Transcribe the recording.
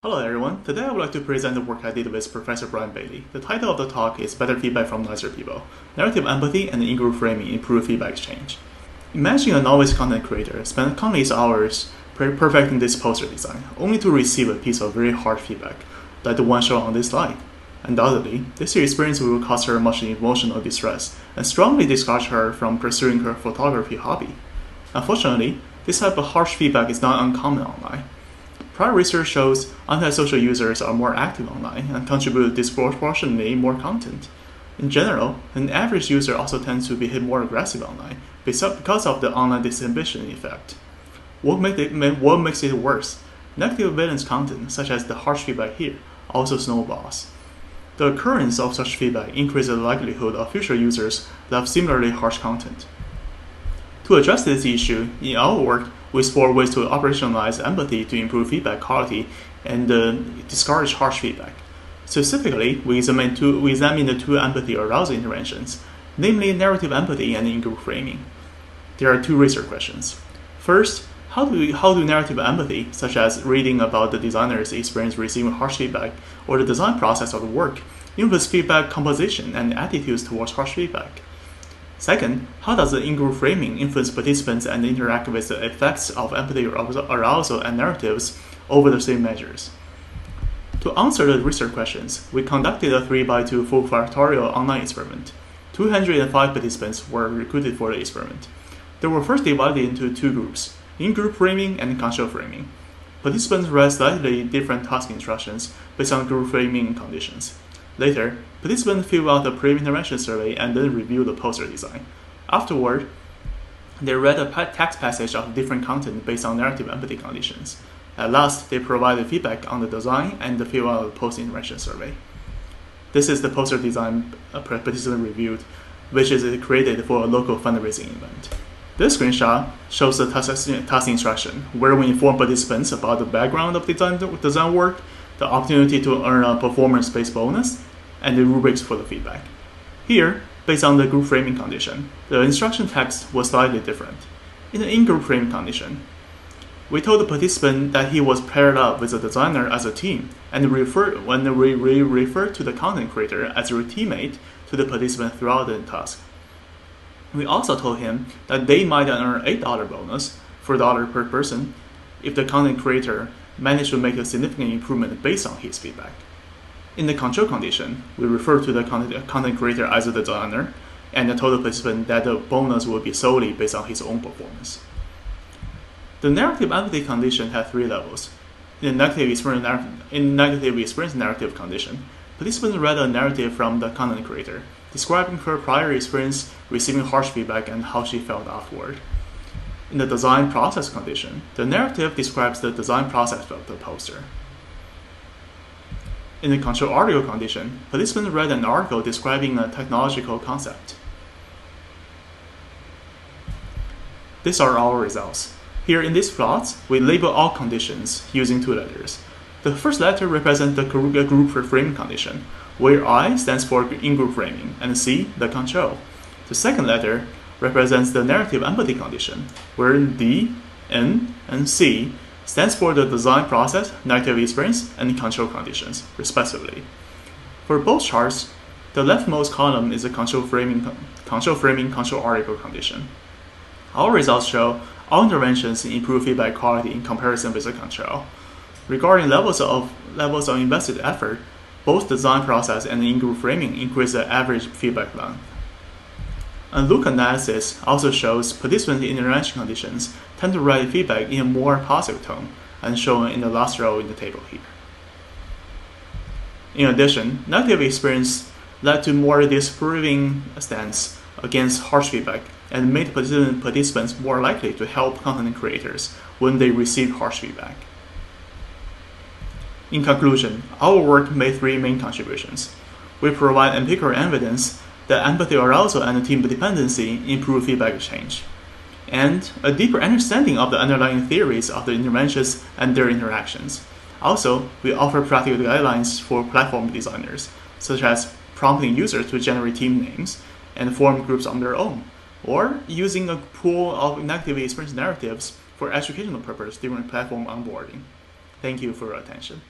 Hello everyone, today I would like to present the work I did with Professor Brian Bailey. The title of the talk is Better Feedback from Nicer People. Narrative Empathy and Ingroup Framing Improve Feedback Exchange. Imagine a novice content creator spent countless hours perfecting this poster design, only to receive a piece of very hard feedback, like the one shown on this slide. Undoubtedly, this experience will cause her much emotional distress and strongly discourage her from pursuing her photography hobby. Unfortunately, this type of harsh feedback is not uncommon online. Prior research shows antisocial users are more active online and contribute disproportionately more content. In general, an average user also tends to behave more aggressive online because of the online disinhibition effect. What makes it worse? Negative valence content, such as the harsh feedback here, also snowballs. The occurrence of such feedback increases the likelihood of future users that have similarly harsh content. To address this issue, in our work, we explore ways to operationalize empathy to improve feedback quality and discourage harsh feedback. Specifically, we examine the two empathy arousal interventions, namely narrative empathy and in-group framing. There are two research questions. First, how do narrative empathy, such as reading about the designer's experience receiving harsh feedback or the design process of the work, influence feedback composition and attitudes towards harsh feedback? Second, how does the in-group framing influence participants and interact with the effects of empathy arousal and narratives over the same measures? To answer the research questions, we conducted a 3x2 full factorial online experiment. 205 participants were recruited for the experiment. They were first divided into two groups, in-group framing and control framing. Participants read slightly different task instructions based on group framing conditions. Later, participants fill out the pre-intervention survey and then review the poster design. Afterward, they read a text passage of different content based on narrative empathy conditions. At last, they provided feedback on the design and fill out the post-intervention survey. This is the poster design participant reviewed, which is created for a local fundraising event. This screenshot shows the task instruction, where we inform participants about the background of design work, the opportunity to earn a performance-based bonus, and the rubrics for the feedback. Here, based on the group framing condition, the instruction text was slightly different. In the in-group framing condition, we told the participant that he was paired up with the designer as a team, and referred to the content creator as a teammate to the participant throughout the task. We also told him that they might earn $8 bonus for $1 per person if the content creator managed to make a significant improvement based on his feedback. In the control condition, we refer to the content creator as a designer and told the participant that the bonus will be solely based on his own performance. The narrative empathy condition had three levels. In the negative experience narrative condition, participants read a narrative from the content creator, describing her prior experience receiving harsh feedback and how she felt afterward. In the design process condition, the narrative describes the design process of the poster. In the control article condition, participants read an article describing a technological concept. These are our results. Here in these plots, we label all conditions using two letters. The first letter represents the group framing condition, where I stands for in-group framing and C, the control. The second letter represents the narrative empathy condition, where D, N, and C stands for the design process, negative experience, and control conditions, respectively. For both charts, the leftmost column is the control framing control article condition. Our results show all interventions improve feedback quality in comparison with the control. Regarding levels of invested effort, both design process and in-group framing increase the average feedback length. A look analysis also shows participant intervention conditions tend to write feedback in a more positive tone, and shown in the last row in the table here. In addition, negative experience led to more disapproving stance against harsh feedback and made participants more likely to help content creators when they receive harsh feedback. In conclusion, our work made three main contributions. We provide empirical evidence that empathy arousal and team dependency improve feedback exchange, and a deeper understanding of the underlying theories of the interventions and their interactions. Also, we offer practical guidelines for platform designers, such as prompting users to generate team names and form groups on their own, or using a pool of negative experience narratives for educational purposes during platform onboarding. Thank you for your attention.